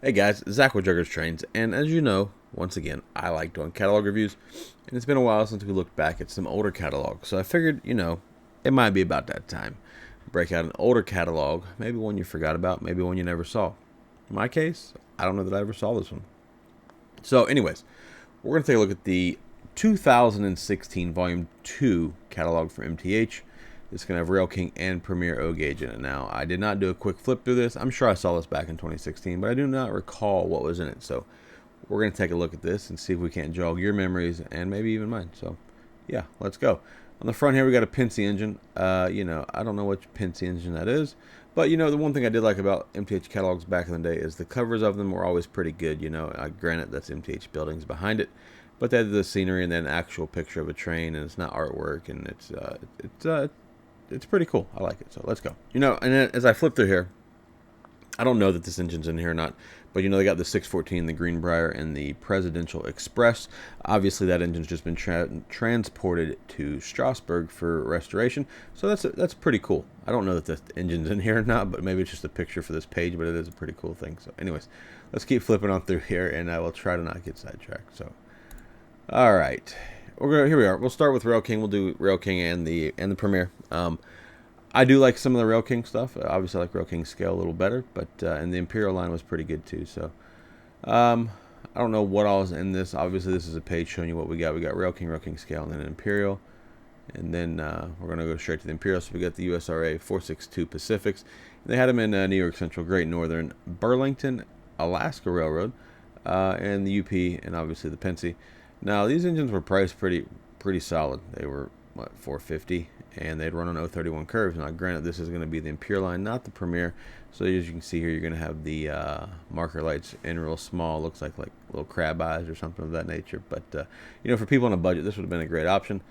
Hey guys, Zach with Juggers Trains, and as you know, once again, I like doing catalog reviews, and it's been a while since we looked back at some older catalogs, so I figured, it might be about that time. Break out an older catalog, maybe one you forgot about, maybe one you never saw. In my case, I don't know that I ever saw this one. So, anyways, we're going to take a look at the 2016 Volume 2 catalog for MTH. It's going to have Rail King and Premier O Gauge in it. Now, I did not do a quick flip through this. I'm sure I saw this back in 2016, but I do not recall what was in it. So, we're going to take a look at this and see if we can't jog your memories and maybe even mine. So, yeah, let's go. On the front here, we got a Pincy engine. I don't know which Pincy engine that is. But, the one thing I did like about MTH catalogs back in the day is the covers of them were always pretty good. Granted, that's MTH buildings behind it. But they had the scenery and then an actual picture of a train, and it's not artwork, and it's pretty cool. I like it. So let's go. And as I flip through here, I don't know that this engine's in here or not, but they got the 614, the Greenbrier, and the Presidential Express. Obviously, that engine's just been transported to Strasbourg for restoration, so that's pretty cool. I don't know that the engine's in here or not, but maybe it's just a picture for this page, but it is a pretty cool thing. So anyways, let's keep flipping on through here, and I will try to not get sidetracked. So, all right. Here we are. We'll start with Rail King. We'll do Rail King and the Premier. I do like some of the Rail King stuff. Obviously, I like Rail King scale a little better, but and the Imperial line was pretty good too. So, I don't know what all is in this. Obviously, this is a page showing you what we got. We got Rail King scale, and then an Imperial, and then we're gonna go straight to the Imperial. So we got the USRA 462 Pacifics. They had them in New York Central, Great Northern, Burlington, Alaska Railroad, and the UP, and obviously the Pincy. Now these engines were priced pretty solid. They were what, 450, and they'd run on 031 curves. Now granted, this is going to be the Imperial line, not the Premier. So as you can see here, you're going to have the marker lights in real small. Looks like little crab eyes or something of that nature. But for people on a budget, this would have been a great option.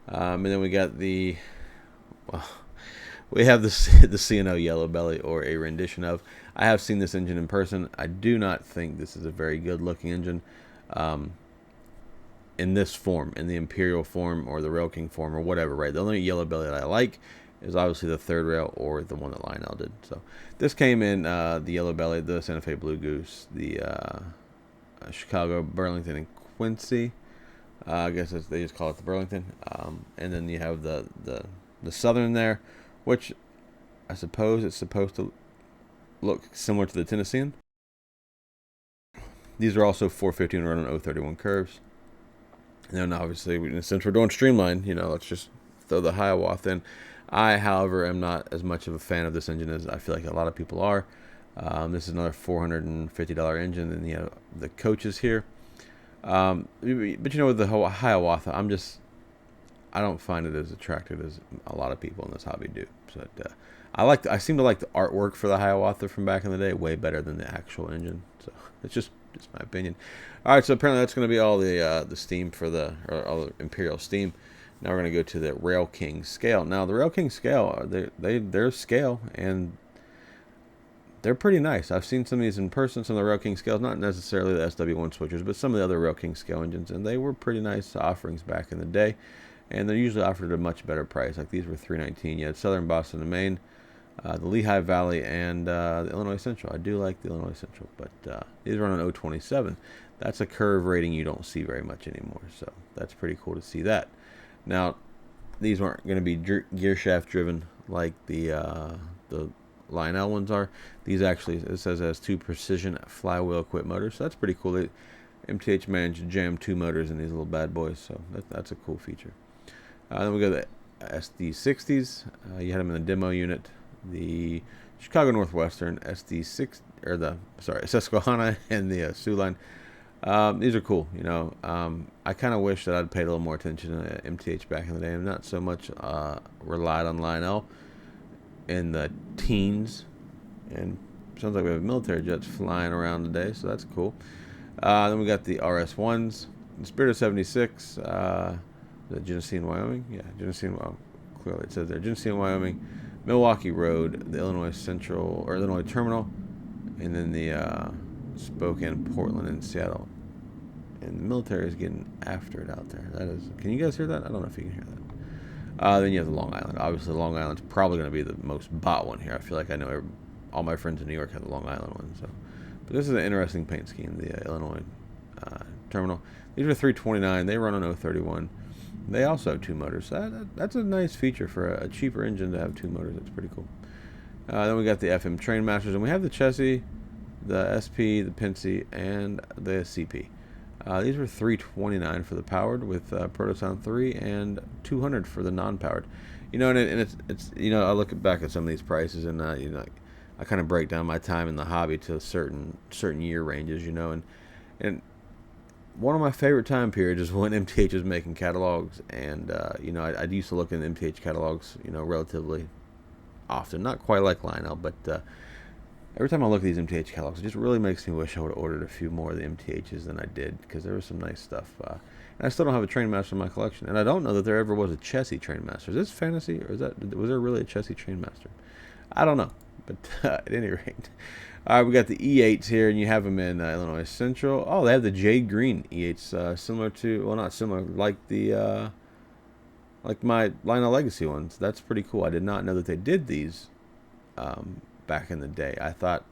And then we got well, we have the CNO Yellow Belly, or a rendition of. I have seen this engine in person. I do not think this is a very good looking engine. In this form, in the Imperial form or the Rail King form or whatever, right? The only yellow belly that I like is obviously the third rail or the one that Lionel did. So this came in the yellow belly, the Santa Fe Blue Goose, the Chicago, Burlington, and Quincy. I guess they just call it the Burlington. And then you have the Southern there, which I suppose it's supposed to look similar to the Tennessean. These are also 450 and run on 031 curves. And then obviously, since we're doing streamline, let's just throw the Hiawatha in. I, however, am not as much of a fan of this engine as I feel like a lot of people are. This is another $450 engine, and the coaches here. But with the whole Hiawatha, I don't find it as attractive as a lot of people in this hobby do. But I seem to like the artwork for the Hiawatha from back in the day way better than the actual engine. So it's just my opinion. All right, so apparently that's going to be all the steam for all the Imperial steam. Now we're going to go to the Rail King scale. Now the Rail King scale, they're scale, and they're pretty nice. I've seen some of these in person, some of the Rail King scales, not necessarily the SW1 switchers, but some of the other Rail King scale engines, and they were pretty nice offerings back in the day. And they're usually offered at a much better price. Like these were $319. You had Southern Boston and Maine, the Lehigh Valley, and the Illinois Central. I do like the Illinois Central, but these run on 027. That's a curve rating you don't see very much anymore, so that's pretty cool to see that. Now, these aren't going to be gear shaft driven like the Lionel ones are. These actually, it says, has 2 precision flywheel equipped motors, so that's pretty cool. MTH managed to jam 2 motors in these little bad boys, so that's a cool feature. Then we go to the SD60s. You had them in the demo unit. The Chicago Northwestern SD6, or the Susquehanna and the Sioux line. These are cool. I kind of wish that I'd paid a little more attention to MTH back in the day, and not so much relied on Lionel in the teens. And sounds like we have military jets flying around today, so that's cool. Then we got the RS1s, the Spirit of 76. The Genesee in Wyoming? Yeah, Genesee in Wyoming. Clearly it says there. Genesee in Wyoming, Milwaukee Road, the Illinois Central, or Illinois Terminal, and then the Spokane, Portland, and Seattle. And the military is getting after it out there. That is, can you guys hear that? I don't know if you can hear that. Then you have the Long Island. Obviously, Long Island's probably going to be the most bought one here. I feel like I know all my friends in New York have the Long Island one. So, But this is an interesting paint scheme, the Illinois terminal. These are 329. They run on 031. They also have 2 motors. That's a nice feature for a cheaper engine to have 2 motors. That's pretty cool. Then we got the FM Train Masters, and we have the Chessie, the SP, the Pincy, and the CP. These were 329 for the powered with Protosound 3 and 200 for the non-powered. You know, and it's you know, I look back at some of these prices, and you know, I kind of break down my time in the hobby to certain year ranges, you know, and one of my favorite time periods is when MTH is making catalogs, and you know, I used to look in MTH catalogs, you know, relatively often, not quite like Lionel, but every time I look at these MTH catalogs, it just really makes me wish I would have ordered a few more of the MTHs than I did, because there was some nice stuff. And I still don't have a Trainmaster in my collection, and I don't know that there ever was a Chessie Trainmaster. Is this fantasy, or was there really a Chessie Trainmaster? I don't know, but at any rate. All right, we got the E8s here, and you have them in Illinois Central. Oh, they have the Jade Green E8s, similar to, well, not similar, like the like my Lionel Legacy ones. That's pretty cool. I did not know that they did these back in the day. I thought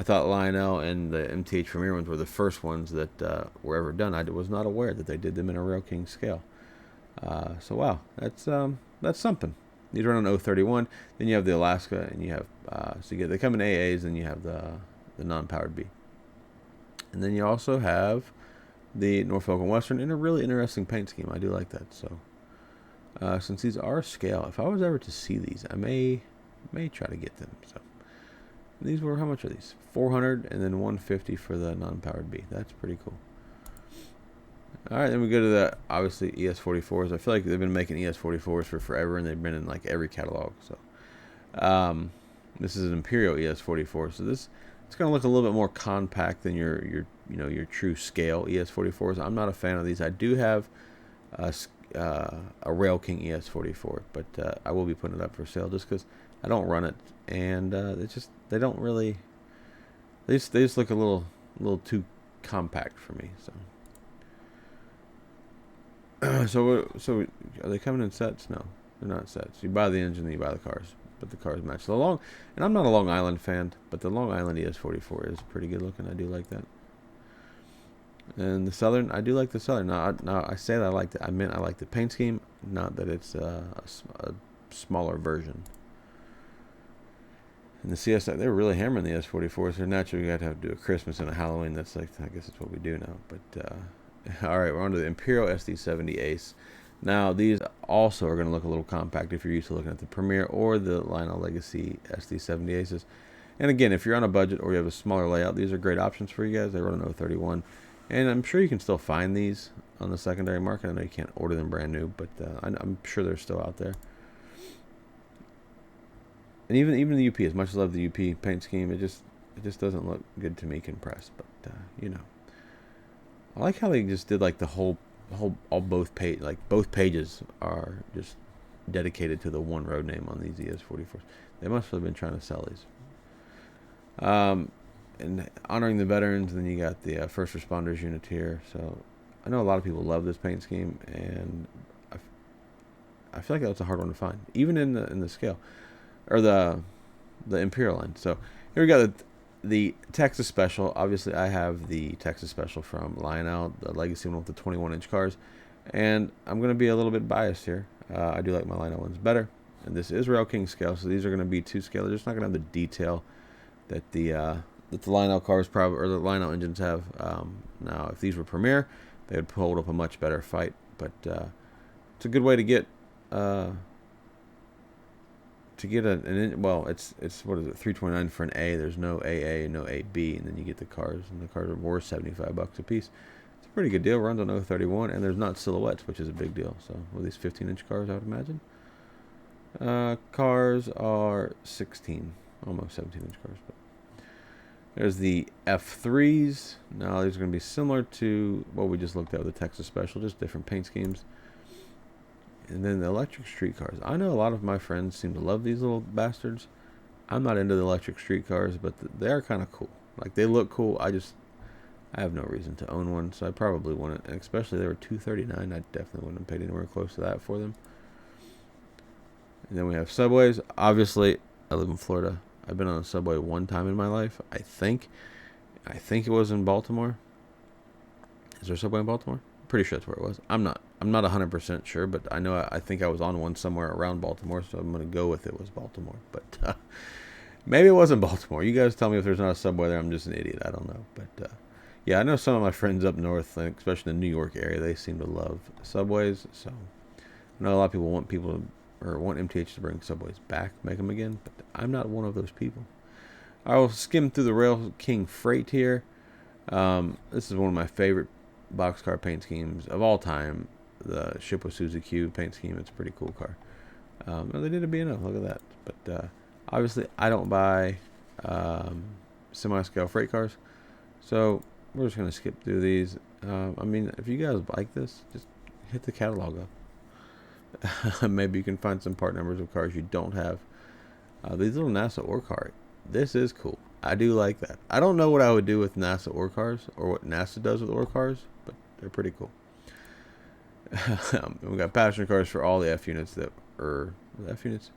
Lionel and the MTH Premier ones were the first ones that were ever done. I was not aware that they did them in a Rail King scale. So wow, that's something. These run on 031. Then you have the Alaska, and you have so you get, they come in AAs, and you have the non-powered B. And then you also have the Norfolk and Western in a really interesting paint scheme. I do like that. So since these are scale, if I was ever to see these, I may try to get them. So these were, how much are these? 400, and then 150 for the non-powered B. That's pretty cool. All right, then we go to the, obviously, ES44s. I feel like they've been making ES44s for forever, and they've been in like every catalog. So this is an Imperial ES44. So this, it's going to look a little bit more compact than your true scale ES44s. I'm not a fan of these. I do have a Rail King ES44, but I will be putting it up for sale just because I don't run it, and they don't really, they just look a little too compact for me. So so are they coming in sets? No, they're not sets. You buy the engine, then you buy the cars, but the cars match. And I'm not a Long Island fan, but the Long Island ES44 is pretty good looking. I do like that. And the Southern, I do like the Southern. Now I say that I like I meant I like the paint scheme, not that it's a smaller version. And the CSI, they're really hammering the S44s. So naturally, we got to have to do a Christmas and a Halloween. That's like, I guess that's what we do now. But all right, we're on to the Imperial SD70 Ace. Now, these also are going to look a little compact if you're used to looking at the Premier or the Lionel Legacy SD70 Aces. And again, if you're on a budget or you have a smaller layout, these are great options for you guys. They run on 031. And I'm sure you can still find these on the secondary market. I know you can't order them brand new, but I'm sure they're still out there. And even the UP, as much as I love the UP paint scheme, it just doesn't look good to me compressed. But you know, I like how they just did like both pages are just dedicated to the one road name on these ES44s. They must have been trying to sell these. And honoring the veterans, and then you got the first responders unit here. So I know a lot of people love this paint scheme, and I feel like that's a hard one to find, even in the scale. Or the Imperial line. So here we got the Texas Special. Obviously, I have the Texas Special from Lionel, the Legacy one with the 21-inch cars. And I'm going to be a little bit biased here. I do like my Lionel ones better. And this is Rail King scale, so these are going to be 2 scale. They're just not going to have the detail that the Lionel cars or the Lionel engines have. Now, if these were Premier, they would hold up a much better fight. But it's a good way to get... well, it's what is it, 329 for an A. There's no AA, no AB, and then you get the cars, and the cars are worth $75 a piece. It's a pretty good deal. Runs on 031, and there's not silhouettes, which is a big deal. So with these 15-inch cars, I would imagine. Cars are 16, almost 17-inch cars. But there's the F3s. Now these are going to be similar to what we just looked at with the Texas Special, just different paint schemes. And then the electric streetcars. I know a lot of my friends seem to love these little bastards. I'm not into the electric streetcars, but they are kind of cool. Like, they look cool. I have no reason to own one, so I probably wouldn't. And especially they were $239. I definitely wouldn't have paid anywhere close to that for them. And then we have subways. Obviously, I live in Florida. I've been on a subway one time in my life, I think. I think it was in Baltimore. Is there a Subway in Baltimore? I'm pretty sure that's where it was. I'm not 100% sure, but I know I think I was on one somewhere around Baltimore, so I'm gonna go with it was Baltimore. But maybe it wasn't Baltimore. You guys tell me if there's not a Subway there. I'm just an idiot. I don't know. But yeah, I know some of my friends up north, like, especially in the New York area, they seem to love Subways. So I know a lot of people want MTH to bring Subways back, make them again, but I'm not one of those people. I will skim through the Rail King Freight here. This is one of my favorite boxcar paint schemes of all time. The Ship with Suzy Q paint scheme. It's a pretty cool car. They did a B&O. Look at that. But obviously, I don't buy semi-scale freight cars, so we're just gonna skip through these. I mean, if you guys like this, just hit the catalog up. Maybe you can find some part numbers of cars you don't have. These little NASA ore cars. This is cool. I do like that. I don't know what I would do with NASA ore cars or what NASA does with ore cars, but they're pretty cool. We got passenger cars for all the F units that are F units.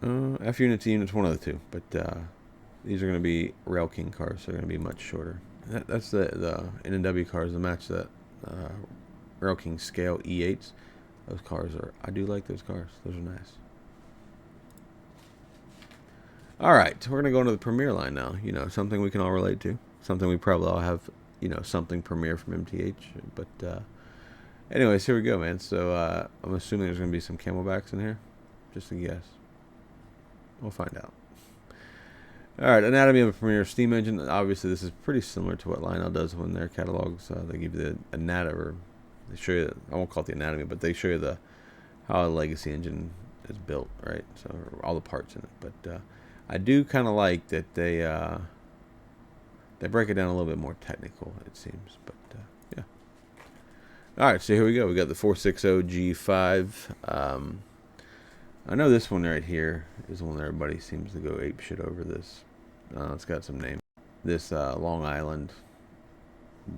F units, one of the two, but these are going to be Rail King cars, so they're going to be much shorter. That's the N&W cars that match that Rail King scale E8s. Those cars I do like those cars. Those are nice. All right, so we're going to go into the Premier line now. You know, something we can all relate to. Something we probably all have, you know, something Premier from MTH. But anyways, here we go, man. So I'm assuming there's going to be some Camelbacks in here. Just a guess. We'll find out. All right, anatomy of a Premier steam engine. Obviously, this is pretty similar to what Lionel does when their catalogs. They give you the anatomy, or they show you. I won't call it the anatomy, but they show you how a legacy engine is built, right? So all the parts in it. But I do kind of like that they break it down a little bit more technical, it seems. But yeah. All right, so here we go. We got the 460 G5. I know this one right here is the one that everybody seems to go ape shit over. This it's got some name. This Long Island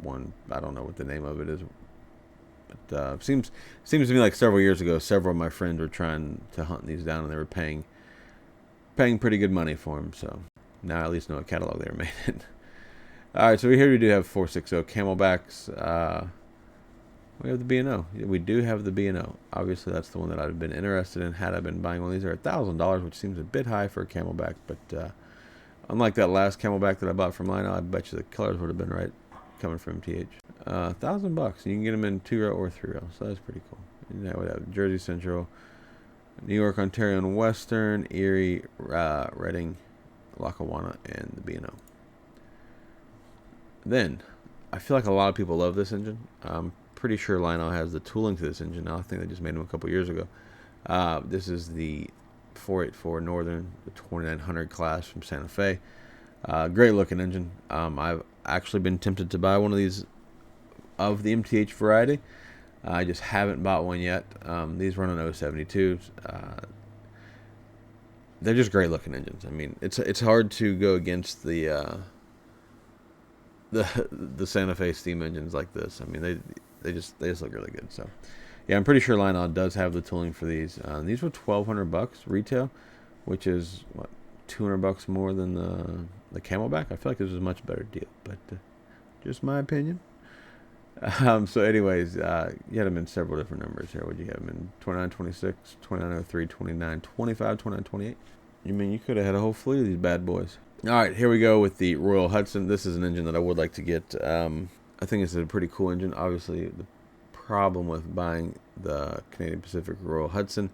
one, I don't know what the name of it is, but seems to me like several years ago, several of my friends were trying to hunt these down, and they were paying pretty good money for them. So now I at least know what catalog they were made in. All right, so here we do have 460 Camelbacks. We have the B&O. We do have the B&O. Obviously, that's the one that I've been interested in had I been buying one of these. They're $1,000, which seems a bit high for a Camelback. But unlike that last Camelback that I bought from Lionel, I bet you the colors would have been right coming from MTH. $1,000. You can get them in 2-row or 3-row, so that's pretty cool. And that would have Jersey Central, New York, Ontario, and Western, Erie, Reading, Lackawanna, and the B&O. Then, I feel like a lot of people love this engine. Pretty sure Lionel has the tooling to this engine now. I think they just made them a couple years ago. This is the 484 Northern, the 2900 class from Santa Fe. Great looking engine. I've actually been tempted to buy one of these of the MTH variety. I just haven't bought one yet. These run on 072s. They're just great looking engines. I mean, it's hard to go against the Santa Fe steam engines like this. I mean, they just look really good. So yeah, I'm pretty sure Lionel does have the tooling for these. These were $1,200 retail, which is what, $200 more than the Camelback. I feel like this was a much better deal, but just my opinion. So anyways, you had them in several different numbers here. Would you have them in 2926, 2903, 2925, 2928? You mean you could have had a whole fleet of these bad boys. All right, here we go with the Royal Hudson. This is an engine that I would like to get. I think it's a pretty cool engine. Obviously, the problem with buying the Canadian Pacific Royal Hudson,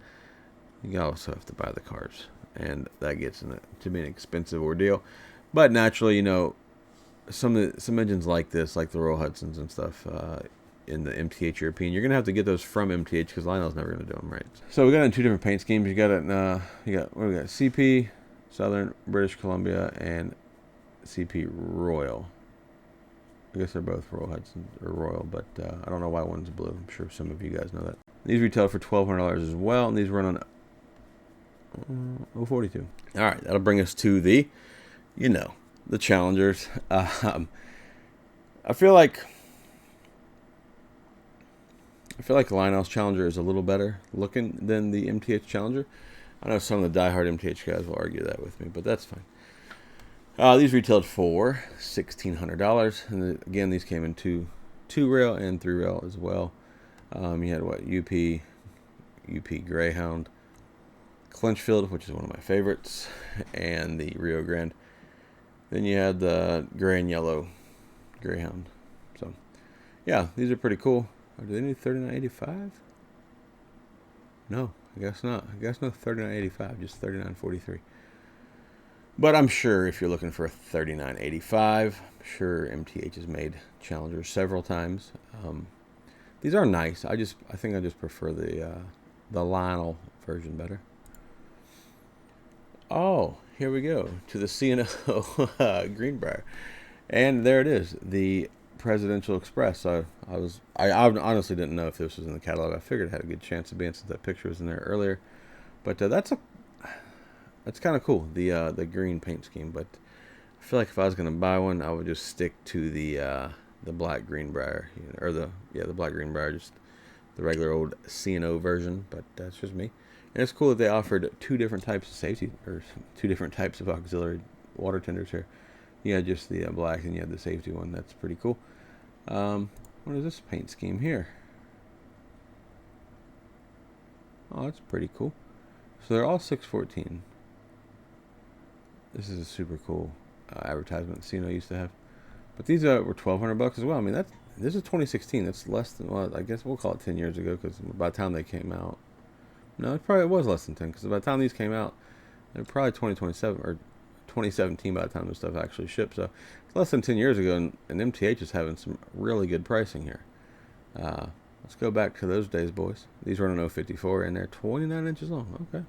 you also have to buy the cars, and that gets to be an expensive ordeal. But naturally, you know, some engines like this, like the Royal Hudsons and stuff, in the MTH European, you're gonna have to get those from MTH because Lionel's never gonna do them right. So we got it in two different paint schemes. You got it in what do we got? CP, Southern, British Columbia, and CP Royal. I guess they're both Royal Hudson or Royal, but I don't know why one's blue. I'm sure some of you guys know that. These retail for $1,200 as well, and these run on 042. All right, that'll bring us to the, you know, the Challengers. I feel like Lionel's Challenger is a little better looking than the MTH Challenger. I know some of the diehard MTH guys will argue that with me, but that's fine. These retailed for $1,600, and again, these came in two rail and three rail as well. You had what, UP Greyhound, Clinchfield, which is one of my favorites, and the Rio Grande. Then you had the gray and yellow Greyhound. So, yeah, these are pretty cool. Do they need $39.85? No, I guess not. I guess no $39.85, just $39.43. But I'm sure if you're looking for a $39.85, I'm sure MTH has made Challengers several times. These are nice. I think I just prefer the Lionel version better. Oh, here we go to the C&O Greenbrier, and there it is, the Presidential Express. So I honestly didn't know if this was in the catalog. I figured it had a good chance of being since that picture was in there earlier. But that's kind of cool, the green paint scheme. But I feel like if I was gonna buy one, I would just stick to the black Greenbrier, or the black Greenbrier, just the regular old C&O version. But that's just me. And it's cool that they offered two different types of safety, or two different types of auxiliary water tenders here. You had just the black, and you had the safety one. That's pretty cool. What is this paint scheme here? Oh, that's pretty cool. So they're all 614. This is a super cool advertisement C&O used to have. But these were $1,200 as well. I mean, this is 2016. That's less than, well, I guess we'll call it 10 years ago, because by the time they came out, no, it was less than 10, because by the time these came out, they were probably 2027 or 2017 by the time this stuff actually shipped. So it's less than 10 years ago, and MTH is having some really good pricing here. Let's go back to those days, boys. These run on 054, and they're 29 inches long. Okay.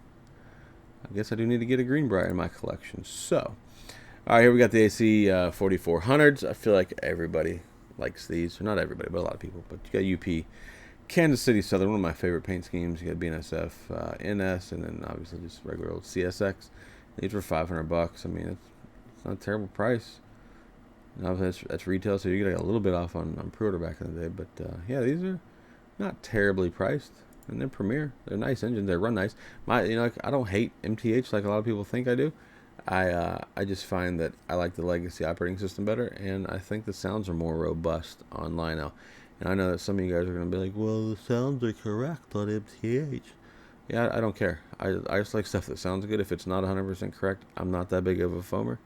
I guess I do need to get a Greenbrier in my collection. So, all right, here we got the AC 4400s. I feel like everybody likes these. Or not everybody, but a lot of people. But you got UP Kansas City Southern, one of my favorite paint schemes. You got BNSF, NS, and then obviously just regular old CSX. These were $500. I mean, it's not a terrible price. Now that's retail, so you get a little bit off on pre-order back in the day. But yeah, these are not terribly priced, and they're Premier. They're nice engines. They run nice. I don't hate MTH like a lot of people think I do. I just find that I like the legacy operating system better, and I think the sounds are more robust on Lionel. And I know that some of you guys are going to be like, well, the sounds are correct on MTH. Yeah, I don't care. I just like stuff that sounds good. If it's not 100% correct, I'm not that big of a foamer,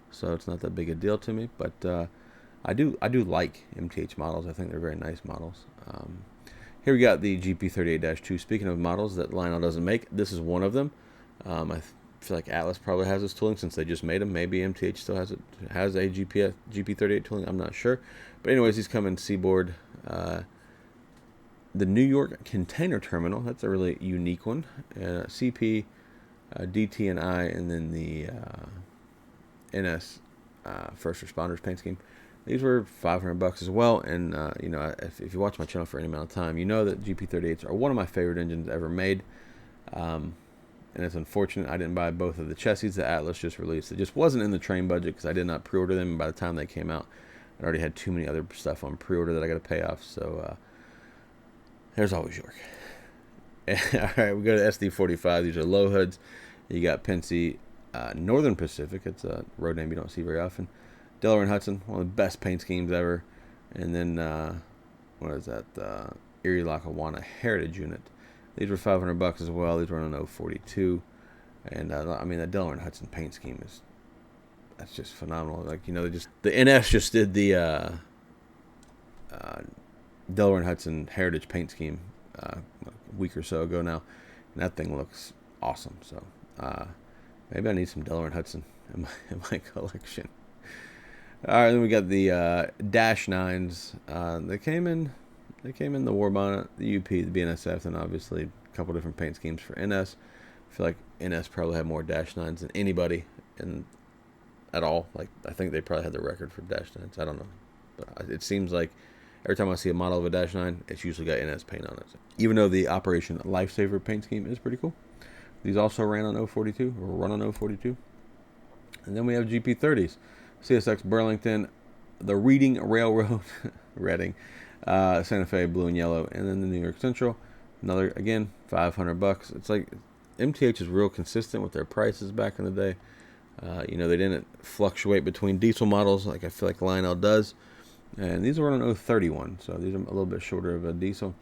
so it's not that big a deal to me. But I do like MTH models. I think they're very nice models. Here we got the GP38-2. Speaking of models that Lionel doesn't make, this is one of them. I feel like Atlas probably has this tooling since they just made them. Maybe MTH still has a GP38 tooling. I'm not sure. But anyways, these come in Seaboard. The New York Container Terminal. That's a really unique one. CP, DT, and I, and then the NS First Responders paint scheme. These were $500 as well. And if you watch my channel for any amount of time, you know that GP38s are one of my favorite engines ever made. And it's unfortunate I didn't buy both of the chassis that Atlas just released. It just wasn't in the train budget because I did not pre-order them. And by the time they came out, I already had too many other stuff on pre-order that I got to pay off. So there's always York. All right, we go to SD45. These are low hoods. You got Pennsy, Northern Pacific. It's a road name you don't see very often. Delaware and Hudson, one of the best paint schemes ever. And then, what is that? Erie Lackawanna Heritage Unit. These were $500 as well. These were on 042. And, I mean, the Delaware and Hudson paint scheme that's just phenomenal. Like, the NS just did the Delaware and Hudson Heritage paint scheme a week or so ago now. And that thing looks awesome. So, maybe I need some Delaware and Hudson in my collection. All right, then we got the Dash 9s. They came in the War Bonnet, the UP, the BNSF, and obviously a couple different paint schemes for NS. I feel like NS probably had more Dash 9s than anybody at all. Like, I think they probably had the record for Dash 9s. I don't know. But it seems like every time I see a model of a Dash 9, it's usually got NS paint on it. Even though the Operation Lifesaver paint scheme is pretty cool. These also ran on 042, or run on 042. And then we have GP30s. CSX Burlington, the Reading Railroad, Reading, Santa Fe Blue and Yellow, and then the New York Central. Another, again, $500. It's like MTH is real consistent with their prices back in the day. You know, they didn't fluctuate between diesel models like I feel like Lionel does. And these are running 031, so these are a little bit shorter of a diesel.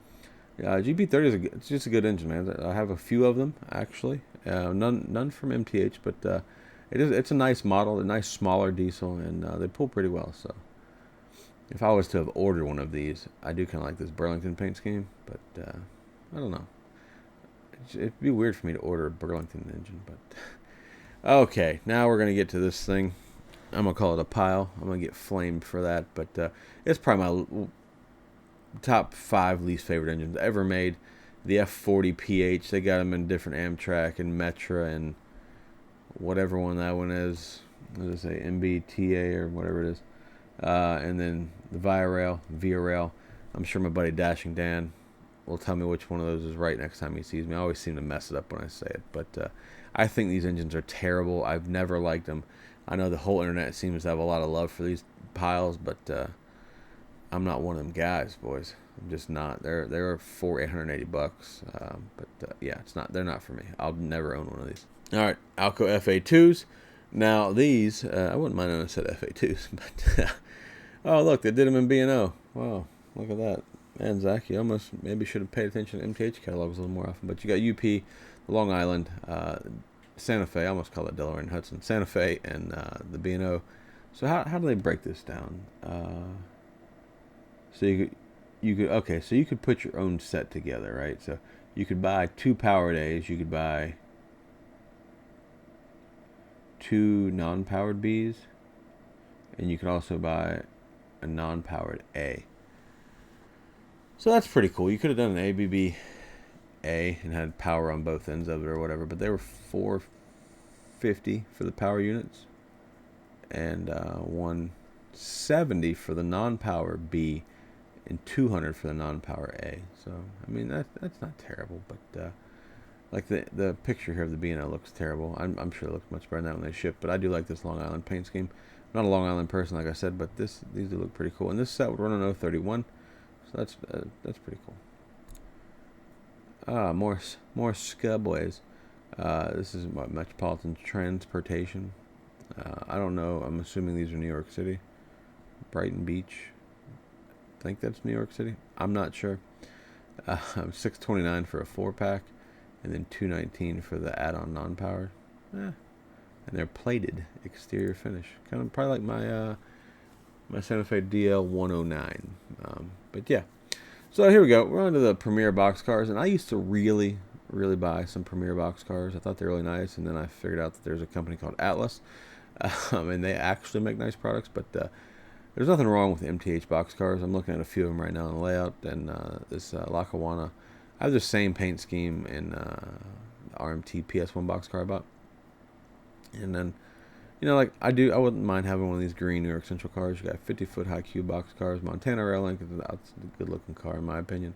GP30 it's just a good engine, man. I have a few of them actually. None from MTH, but it's a nice model, a nice smaller diesel, and they pull pretty well. So if I was to have ordered one of these, I do kind of like this Burlington paint scheme, but I don't know. It'd be weird for me to order a Burlington engine, but okay. Now we're gonna get to this thing. I'm gonna call it a pile. I'm gonna get flamed for that, but it's probably my top 5 least favorite engines ever made. The F40 PH. They got them in different Amtrak and Metra and whatever one that one is. What does it say? MBTA or whatever it is. And then the Via Rail. I'm sure my buddy Dashing Dan will tell me which one of those is right next time he sees me. I always seem to mess it up when I say it, but I think these engines are terrible. I've never liked them. I know the whole internet seems to have a lot of love for these piles, but I'm not one of them guys, boys. I'm just not. They're for $880, but yeah, it's not. They're not for me. I'll never own one of these. All right, Alco FA2s. Now these, I wouldn't mind owning a set of FA2s, but oh look, they did them in B&O. Wow, look at that. Man, Zach, you almost maybe should have paid attention to MTH catalogs a little more often. But you got UP, the Long Island, Santa Fe. I almost call it Delaware and Hudson. Santa Fe and the B&O. So how do they break this down? So you could okay. So you could put your own set together, right? So you could buy 2 powered A's. You could buy 2 non-powered B's, and you could also buy a non-powered A. So that's pretty cool. You could have done an ABB A and had power on both ends of it or whatever, but they were $450 for the power units and $170 for the non-power B and $200 for the non-power A. So I mean that's not terrible, but like the picture here of the B&O looks terrible. I'm sure it looks much better than that when they ship, but I do like this Long Island paint scheme. I'm not a Long Island person, like I said, but these do look pretty cool. And this set would run on 031. So that's pretty cool. More Scubways. This is what, Metropolitan Transportation. I don't know. I'm assuming these are New York City. Brighton Beach. I think that's New York City. I'm not sure. $629 for a 4-pack, and then $219 for the add-on non-powered. And they're plated exterior finish, kind of probably like my Santa Fe DL 109. But yeah, so here we go. We're on to the Premier box cars, and I used to really buy some Premier box cars. I thought they were really nice, and then I figured out that there's a company called Atlas, and they actually make nice products. But there's nothing wrong with MTH box cars. I'm looking at a few of them right now in the layout, and this Lackawanna. I have the same paint scheme in RMT PS1 box car I bought, and then. You know, like I wouldn't mind having one of these green New York Central cars. You got 50-foot high cube box cars. Montana Rail Link is a good looking car in my opinion.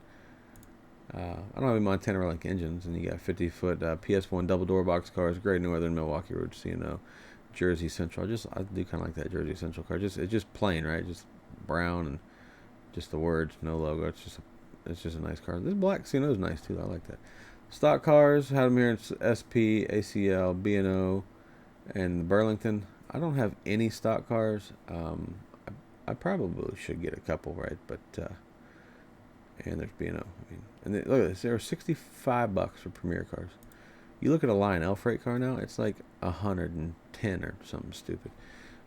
I don't have any Montana Rail Link engines, and you got 50-foot PS1 double door box cars. Great Northern Milwaukee Road CNO, Jersey Central. I do kind of like that Jersey Central car. It's just plain, right? Just brown and just the words, no logo. It's just a nice car. This black CNO is nice too. I like that. Stock cars had them here in SP, ACL, B&O. And Burlington, I don't have any stock cars. I probably should get a couple, right? But and there's B&O. And look at this. There are $65 for Premier cars. You look at a Lionel freight car now, it's like 110 or something stupid.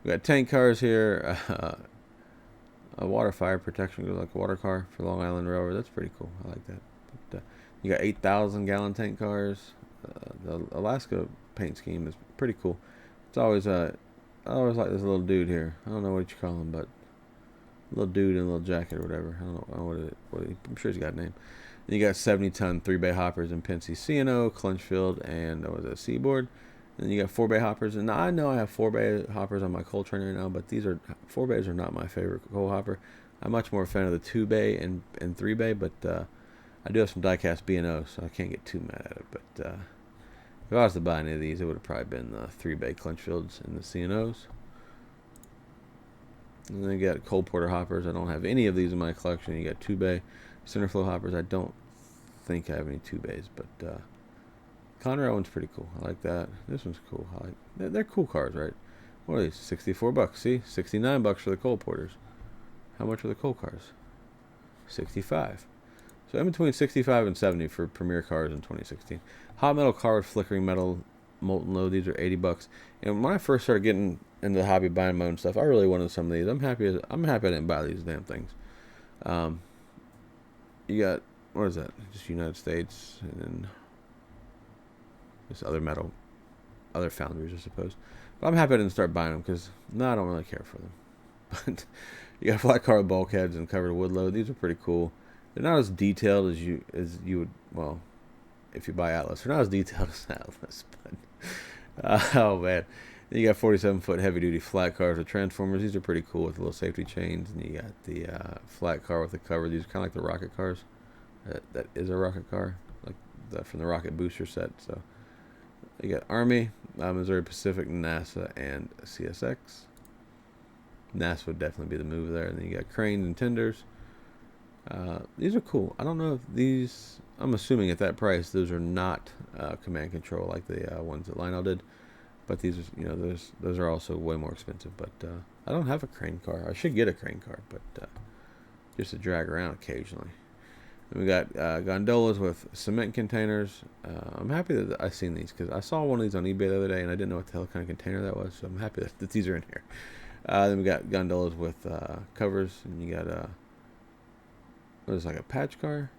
We got tank cars here. A water fire protection, like a water car for Long Island Railroad. That's pretty cool. I like that. But you got 8,000 gallon tank cars. The Alaska paint scheme is pretty cool. It's always I always like this little dude here. I don't know what you call him, but little dude in a little jacket or whatever. I don't know I'm sure he's got a name. And you got 70-ton 3-bay hoppers in Pensy CNO, Clenchfield, and Seaboard. And then you got 4-bay hoppers. And I know I have 4-bay hoppers on my coal train right now, but 4-bays are not my favorite coal hopper. I'm much more a fan of the 2-bay and 3-bay, but I do have some die-cast B&O, so I can't get too mad at it. But if I was to buy any of these, it would have probably been the 3-bay Clenchfields and the CNOs. And then you got coal porter hoppers. I don't have any of these in my collection. You got 2-bay center flow hoppers. I don't think I have any 2-bays, but Conrail one's pretty cool. I like that. This one's cool. I like. They're cool cars, right? What are these? $64. See, $69 for the Cole Porters. How much are the Cole cars? 65. So in between 65 and 70 for premier cars in 2016. Hot metal car with flickering metal molten low. These are $80. And when I first started getting into the hobby buying my own stuff, I really wanted some of these. I'm happy I didn't buy these damn things. You got, what is that? Just United States, and then this other metal, other foundries, I suppose. But I'm happy I didn't start buying them because no, I don't really care for them. But you got flat car with bulkheads and covered wood load. These are pretty cool. They're not as detailed as you would. Well, if you buy Atlas, they're not as detailed as Atlas. But oh man, then you got 47-foot heavy-duty flat cars with transformers. These are pretty cool with little safety chains. And you got the flat car with the cover. These are kind of like the rocket cars. That is a rocket car, like from the rocket booster set. So you got Army, Missouri Pacific, NASA, and CSX. NASA would definitely be the move there. And then you got cranes and tenders. These are cool. I don't know if these. I'm assuming at that price, those are not command control like the ones that Lionel did. But these, those are also way more expensive. But I don't have a crane car. I should get a crane car, but just to drag around occasionally. And we got gondolas with cement containers. I'm happy that I've seen these because I saw one of these on eBay the other day and I didn't know what the hell kind of container that was. So I'm happy that these are in here. Then we got gondolas with covers, and you got what is it, like a patch car?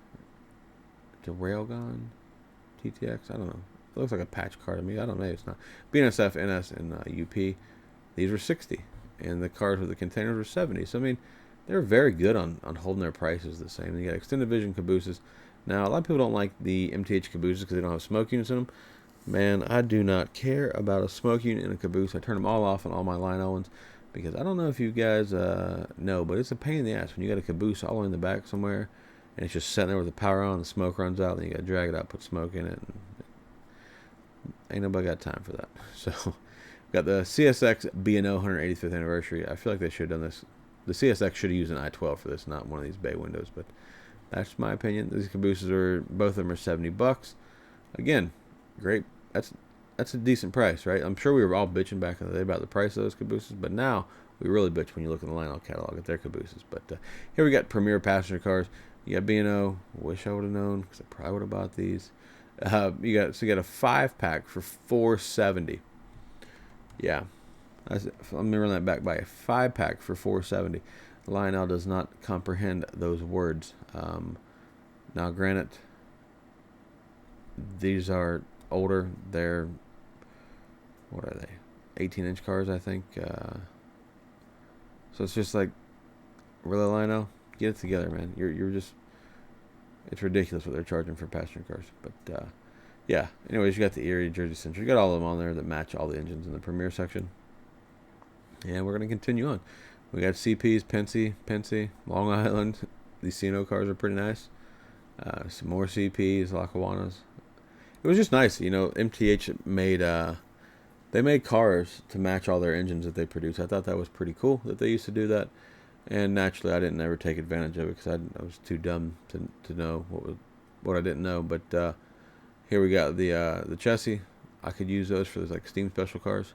It's a Railgun TTX. I don't know. It looks like a patch car to me. I don't know. It's not. BNSF, NS, and UP. These were 60, and the cars with the containers were 70. So I mean, they're very good on holding their prices the same. You got extended vision cabooses. Now a lot of people don't like the MTH cabooses because they don't have smoke units in them. Man, I do not care about a smoke unit in a caboose. I turn them all off on all my Lionel ones. Because I don't know if you guys know, but it's a pain in the ass when you got a caboose all the way in the back somewhere, and it's just sitting there with the power on, the smoke runs out, then you got to drag it out, put smoke in it. And ain't nobody got time for that. So, we got the CSX B&O 185th anniversary. I feel like they should have done this. The CSX should have used an I-12 for this, not one of these bay windows. But that's my opinion. These cabooses both of them are $70. Again, great. That's a decent price, right? I'm sure we were all bitching back in the day about the price of those cabooses, but now we really bitch when you look in the Lionel catalog at their cabooses. But here we got premier passenger cars. You got B&O. Wish I would have known because I probably would have bought these. You got a 5-pack for $470. Yeah, let me run that back by a 5-pack for $470. Lionel does not comprehend those words. Now, granted, these are older. They're, what are they, 18-inch cars, I think. So it's just like, really, Lionel, get it together, man. You're just, it's ridiculous what they're charging for passenger cars. But yeah, anyways, you got the Erie, Jersey Central, you got all of them on there that match all the engines in the Premier section. And we're gonna continue on. We got CPs, Pennsy, Long Island. These C&O cars are pretty nice. Some more CPs, Lackawannas. It was just nice, MTH made they made cars to match all their engines that they produce. I thought that was pretty cool that they used to do that, and naturally I didn't ever take advantage of it because I was too dumb to know what I didn't know. But here we got the chassis. I could use those for those like Steam special cars,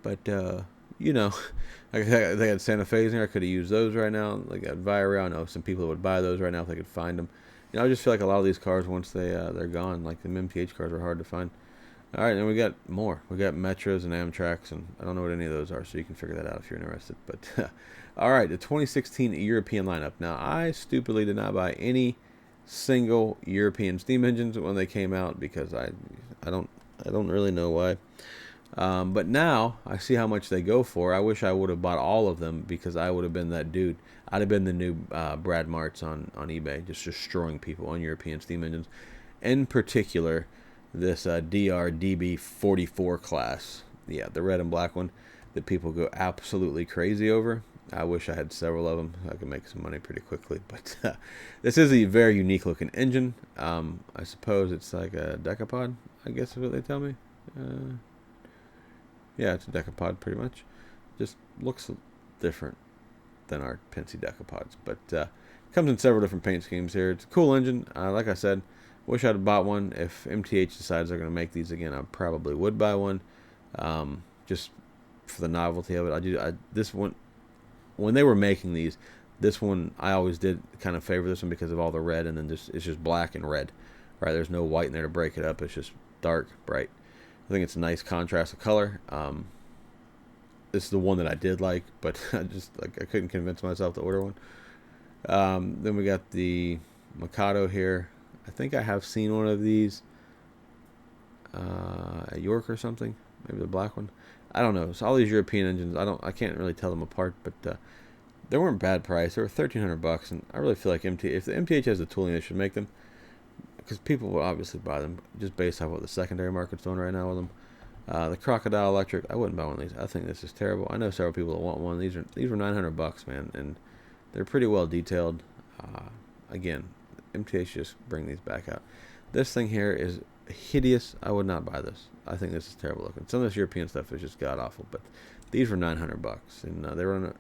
but like they had Santa Fe's in there. I could have used those right now. Like at Via, I know some people that would buy those right now if they could find them. I just feel like a lot of these cars, once they're gone, like the MTH cars are hard to find. All right, then we got more. We got Metros and Amtraks, and I don't know what any of those are, so you can figure that out if you're interested. But all right, the 2016 European lineup. Now, I stupidly did not buy any single European steam engines when they came out because I don't really know why. But now I see how much they go for. I wish I would have bought all of them because I would have been that dude. I'd have been the new Brad Martz on eBay, just destroying people on European steam engines. In particular, this DR DB44 class. Yeah, the red and black one that people go absolutely crazy over. I wish I had several of them so I could make some money pretty quickly. But this is a very unique looking engine. I suppose it's like a decapod, I guess is what they tell me. Yeah, it's a decapod pretty much. Just looks different than our Pennsy decapods. But comes in several different paint schemes here. It's a cool engine. Like I said, Wish I'd have bought one. If MTH decides they're going to make these again, I probably would buy one, just for the novelty of it. This one, when they were making these, this one I always did kind of favor this one because of all the red, and then it's just black and red, right? There's no white in there to break it up. It's just dark, bright. I think it's a nice contrast of color. This is the one that I did like, but I couldn't convince myself to order one. Then we got the Mikado here. I think I have seen one of these at York or something. Maybe the black one. I don't know. So all these European engines, I can't really tell them apart, but they weren't bad price. They were $1,300, and I really feel like if the MTH has the tooling, they should make them, because people will obviously buy them just based on what the secondary market's doing right now with them. The Crocodile Electric, I wouldn't buy one of these. I think this is terrible. I know several people that want one. These were $900, man, and they're pretty well detailed. Again, MTH just bring these back out. This thing here is hideous. I would not buy this. I think this is terrible looking. Some of this European stuff is just god awful, but these were $900, and they were on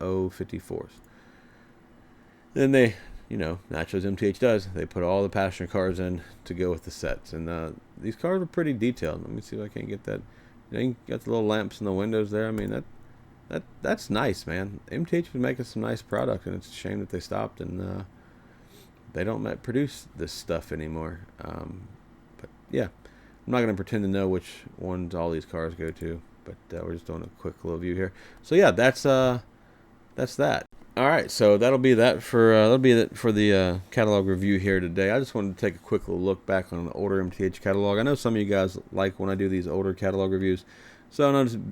054s. Then they, naturally as MTH does, they put all the passenger cars in to go with the sets, and these cars are pretty detailed. Let me see if I can get that. You got the little lamps in the windows there. I mean, that's nice, man. MTH was making some nice product, and it's a shame that they stopped and they don't produce this stuff anymore. But yeah, I'm not going to pretend to know which ones all these cars go to, but we're just doing a quick little view here. So yeah, that's that. All right, so that'll be it for the catalog review here today. I just wanted to take a quick little look back on the older MTH catalog. I know some of you guys like when I do these older catalog reviews, so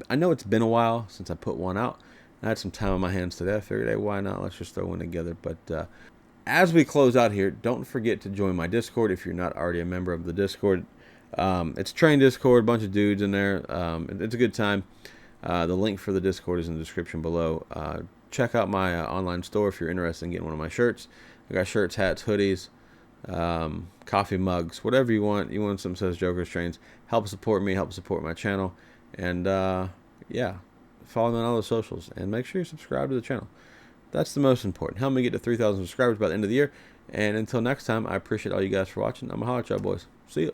I know it's been a while since I put one out. I had some time on my hands today. I figured, hey, why not? Let's just throw one together. But as we close out here, don't forget to join my Discord if you're not already a member of the Discord. It's a train Discord, a bunch of dudes in there. It's a good time. The link for the Discord is in the description below. Check out my online store if you're interested in getting one of my shirts. I got shirts, hats, hoodies, coffee mugs, whatever you want. You want some Says Jokers Trains. Help support me, help support my channel. And yeah, follow me on all the socials. And make sure you subscribe to the channel. That's the most important. Help me get to 3,000 subscribers by the end of the year. And until next time, I appreciate all you guys for watching. I'm going to holler at y'all boys. See ya.